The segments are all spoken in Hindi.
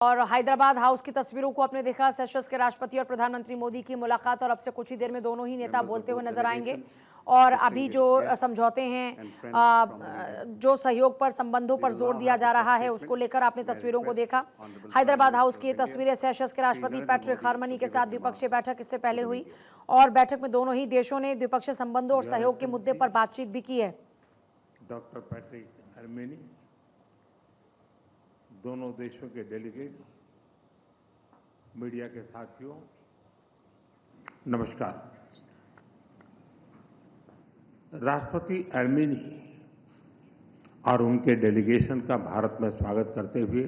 और हैदराबाद हाउस की तस्वीरों को आपने देखा, सेशल्स के राष्ट्रपति और प्रधानमंत्री मोदी की मुलाकात, और अब से कुछ ही देर में दोनों ही नेता बोलते हुए नजर आएंगे। और अभी जो समझौते हैं, जो सहयोग पर, संबंधों पर जोर दिया जा रहा है, उसको लेकर आपने तस्वीरों को देखा। हैदराबाद हाउस की ये तस्वीरें सेशल्स के राष्ट्रपति पैट्रिक हार्मनी के साथ द्विपक्षीय बैठक इससे पहले हुई, और बैठक में दोनों ही देशों ने द्विपक्षीय संबंधों और सहयोग के मुद्दे पर बातचीत भी की है। डॉक्टर पैट्रिक हार्मनी, दोनों देशों के डेलीगेट्स, मीडिया के साथियों, नमस्कार। राष्ट्रपति हार्मनी और उनके डेलीगेशन का भारत में स्वागत करते हुए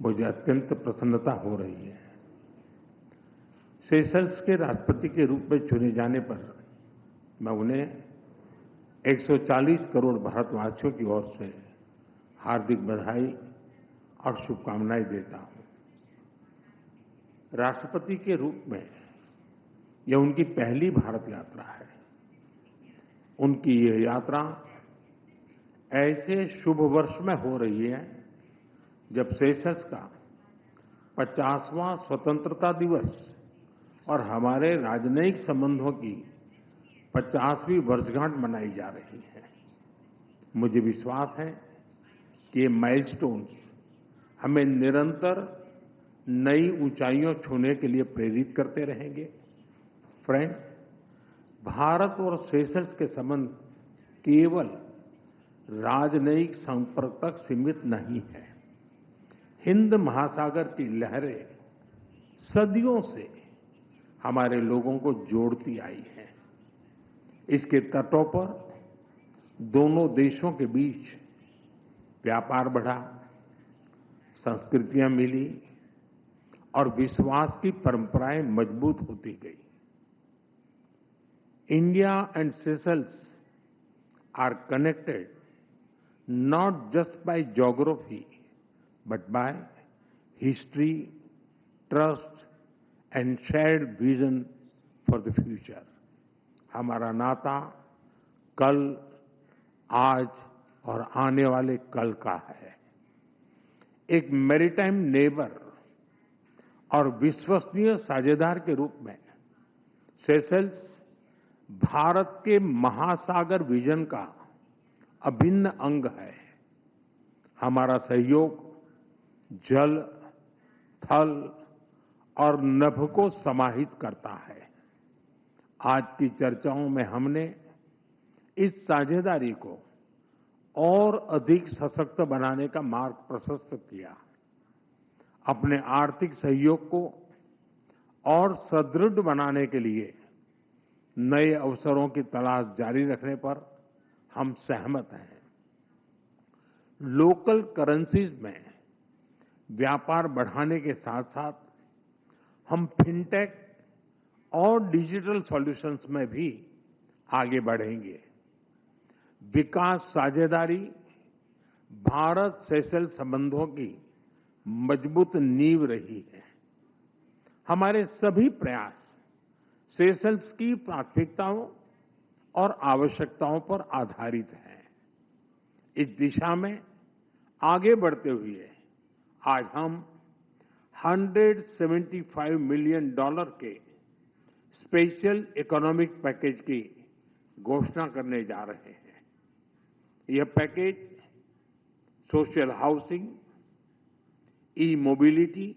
मुझे अत्यंत प्रसन्नता हो रही है। सेशल्स के राष्ट्रपति के रूप में चुने जाने पर मैं उन्हें 140 करोड़ भारतवासियों की ओर से हार्दिक बधाई और शुभकामनाएं देता हूं। राष्ट्रपति के रूप में यह उनकी पहली भारत यात्रा है। उनकी यह यात्रा ऐसे शुभ वर्ष में हो रही है जब सेशल्स का 50वां स्वतंत्रता दिवस और हमारे राजनयिक संबंधों की 50वीं वर्षगांठ मनाई जा रही है। मुझे विश्वास है कि ये माइलस्टोन्स हमें निरंतर नई ऊंचाइयों छूने के लिए प्रेरित करते रहेंगे। फ्रेंड्स, भारत और सेशल्स के संबंध केवल राजनयिक संपर्क तक सीमित नहीं है। हिंद महासागर की लहरें सदियों से हमारे लोगों को जोड़ती आई हैं। इसके तटों पर दोनों देशों के बीच व्यापार बढ़ा, संस्कृतियां मिली और विश्वास की परंपराएं मजबूत होती गई। India and Seychelles are connected not just by geography but by history, trust and shared vision for the future. हमारा नाता कल, आज और आने वाले कल का है। एक मैरीटाइम नेबर और विश्वसनीय साझेदार के रूप में सेशल्स भारत के महासागर विजन का अभिन्न अंग है। हमारा सहयोग जल, थल और नभ को समाहित करता है। आज की चर्चाओं में हमने इस साझेदारी को और अधिक सशक्त बनाने का मार्ग प्रशस्त किया। अपने आर्थिक सहयोग को और सुदृढ़ बनाने के लिए नए अवसरों की तलाश जारी रखने पर हम सहमत हैं। लोकल करेंसीज में व्यापार बढ़ाने के साथ साथ हम फिनटेक और डिजिटल सॉल्यूशंस में भी आगे बढ़ेंगे। विकास साझेदारी भारत सेशल्स संबंधों की मजबूत नींव रही है। हमारे सभी प्रयास सेशल्स की प्राथमिकताओं और आवश्यकताओं पर आधारित है। इस दिशा में आगे बढ़ते हुए आज हम $175 मिलियन के स्पेशल इकोनॉमिक पैकेज की घोषणा करने जा रहे हैं। यह पैकेज सोशल हाउसिंग, ई मोबिलिटी,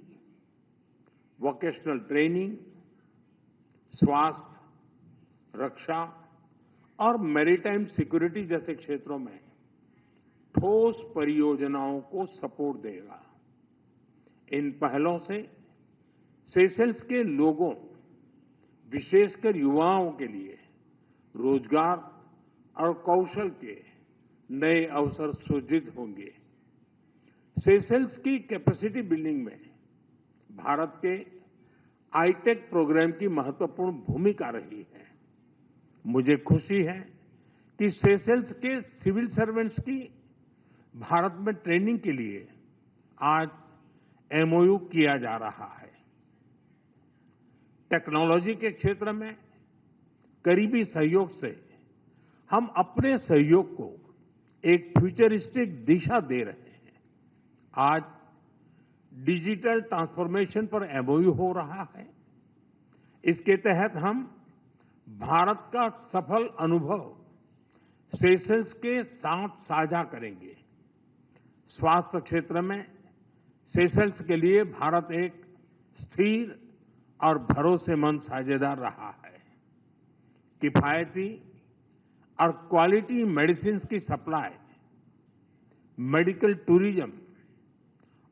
वोकेशनल ट्रेनिंग, स्वास्थ्य, रक्षा और मैरीटाइम सिक्योरिटी जैसे क्षेत्रों में ठोस परियोजनाओं को सपोर्ट देगा। इन पहलों से सेशल्स के लोगों, विशेषकर युवाओं के लिए रोजगार और कौशल के नए अवसर सृजित होंगे। सेशल्स की कैपेसिटी बिल्डिंग में भारत के आईटेक प्रोग्राम की महत्वपूर्ण भूमिका रही है। मुझे खुशी है कि सेशल्स के सिविल सर्वेंट्स की भारत में ट्रेनिंग के लिए आज एमओयू किया जा रहा है। टेक्नोलॉजी के क्षेत्र में करीबी सहयोग से हम अपने सहयोग को एक फ्यूचरिस्टिक दिशा दे रहे हैं। आज डिजिटल ट्रांसफॉर्मेशन पर एमओयू हो रहा है। इसके तहत हम भारत का सफल अनुभव सेशल्स के साथ साझा करेंगे। स्वास्थ्य क्षेत्र में सेशल्स के लिए भारत एक स्थिर और भरोसेमंद साझेदार रहा है। किफायती और क्वालिटी मेडिसिन की सप्लाई, मेडिकल टूरिज्म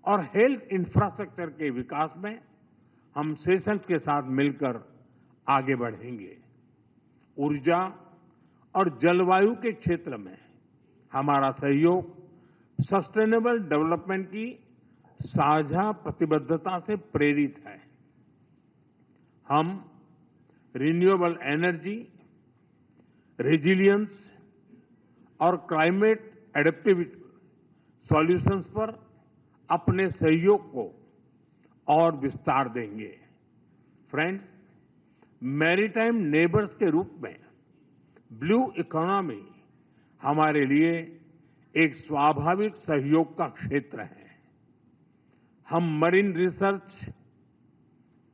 और हेल्थ इंफ्रास्ट्रक्चर के विकास में हम सेशल्स के साथ मिलकर आगे बढ़ेंगे। ऊर्जा और जलवायु के क्षेत्र में हमारा सहयोग सस्टेनेबल डेवलपमेंट की साझा प्रतिबद्धता से प्रेरित है। हम रिन्यूएबल एनर्जी, रेजिलियंस और क्लाइमेट एडेप्टिविटी सॉल्यूशंस पर अपने सहयोग को और विस्तार देंगे। फ्रेंड्स, मैरीटाइम नेबर्स के रूप में ब्लू इकोनॉमी हमारे लिए एक स्वाभाविक सहयोग का क्षेत्र है। हम marine research,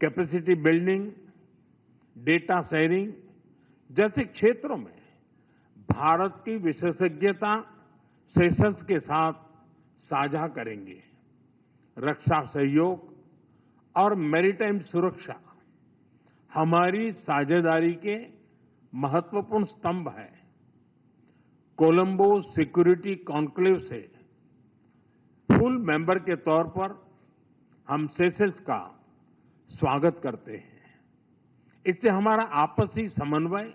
capacity building, data sharing जैसे क्षेत्रों में भारत की विशेषज्ञता सेशल्स के साथ साझा करेंगे। रक्षा सहयोग और मैरीटाइम सुरक्षा हमारी साझेदारी के महत्वपूर्ण स्तंभ है। कोलंबो सिक्योरिटी कॉन्क्लेव से फुल मेंबर के तौर पर हम सेशल्स का स्वागत करते हैं। इससे हमारा आपसी समन्वय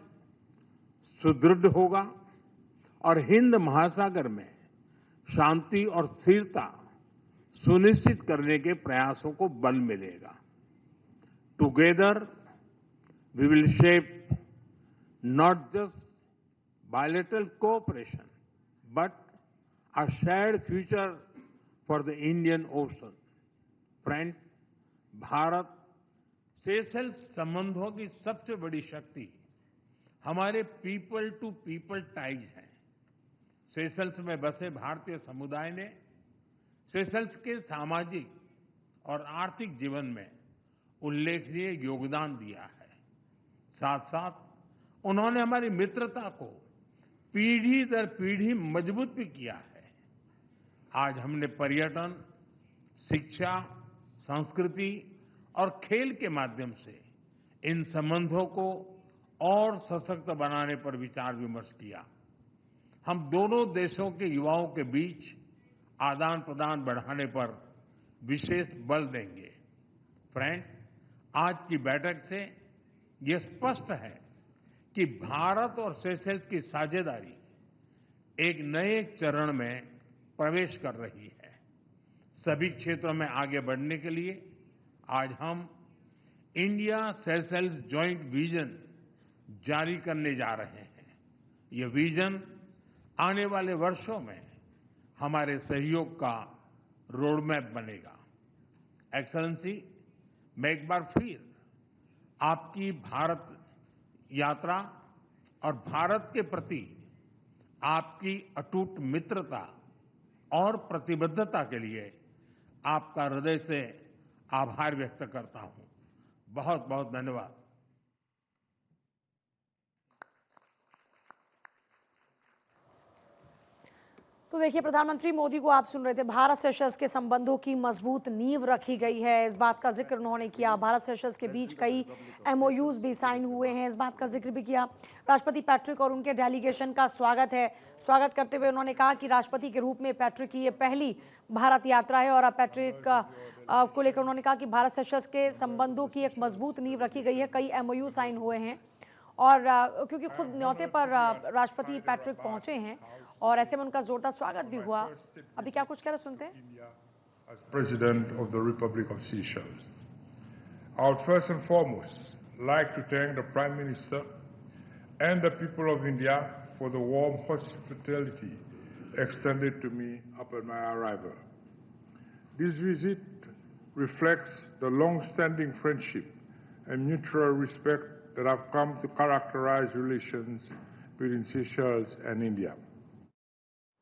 सुदृढ़ होगा और हिंद महासागर में शांति और स्थिरता सुनिश्चित करने के प्रयासों को बल मिलेगा। Together we will shape not just bilateral cooperation, but a shared future for the Indian Ocean. Friends, Bharat Seychelles संबंधों की सबसे बड़ी शक्ति हमारे पीपल टू पीपल टाइज है। सेशल्स में बसे भारतीय समुदाय ने सेशल्स के सामाजिक और आर्थिक जीवन में उल्लेखनीय योगदान दिया है। साथ साथ उन्होंने हमारी मित्रता को पीढ़ी दर पीढ़ी मजबूत भी किया है। आज हमने पर्यटन, शिक्षा, संस्कृति और खेल के माध्यम से इन संबंधों को और सशक्त बनाने पर विचार विमर्श किया। हम दोनों देशों के युवाओं के बीच आदान प्रदान बढ़ाने पर विशेष बल देंगे। फ्रेंड्स, आज की बैठक से ये स्पष्ट है कि भारत और सेशल्स की साझेदारी एक नए चरण में प्रवेश कर रही है। सभी क्षेत्रों में आगे बढ़ने के लिए आज हम इंडिया सेशल्स जॉइंट विजन जारी करने जा रहे हैं। ये विजन आने वाले वर्षों में हमारे सहयोग का रोडमैप बनेगा। एक्सेलेंसी, मैं एक बार फिर आपकी भारत यात्रा और भारत के प्रति आपकी अटूट मित्रता और प्रतिबद्धता के लिए आपका हृदय से आभार व्यक्त करता हूं। बहुत बहुत धन्यवाद। तो देखिए, प्रधानमंत्री मोदी को आप सुन रहे थे। भारत सेशल्स के संबंधों की मजबूत नींव रखी गई है, इस बात का जिक्र उन्होंने किया। भारत सेशल्स के बीच कई एमओयूज भी साइन हुए हैं, इस बात का जिक्र भी किया। राष्ट्रपति पैट्रिक और उनके डेलीगेशन का स्वागत करते हुए उन्होंने कहा कि राष्ट्रपति के रूप में पैट्रिक की ये पहली भारत यात्रा है। और पैट्रिक को लेकर उन्होंने कहा कि भारत सेशल्स के संबंधों की एक मजबूत नींव रखी गई है, कई एमओयू साइन हुए हैं। और क्योंकि खुद न्योते पर राष्ट्रपति पैट्रिक पहुंचे हैं और ऐसे में उनका जोरदार स्वागत भी हुआ। अभी क्या कुछ कह रहे सुनते हैं। As President of the Republic of Seychelles, I would first and foremost like to thank the Prime Minister and the people of India for the warm hospitality extended to me upon my arrival. This visit reflects the long-standing friendship and mutual respect that have come to characterize relations between Seychelles and India.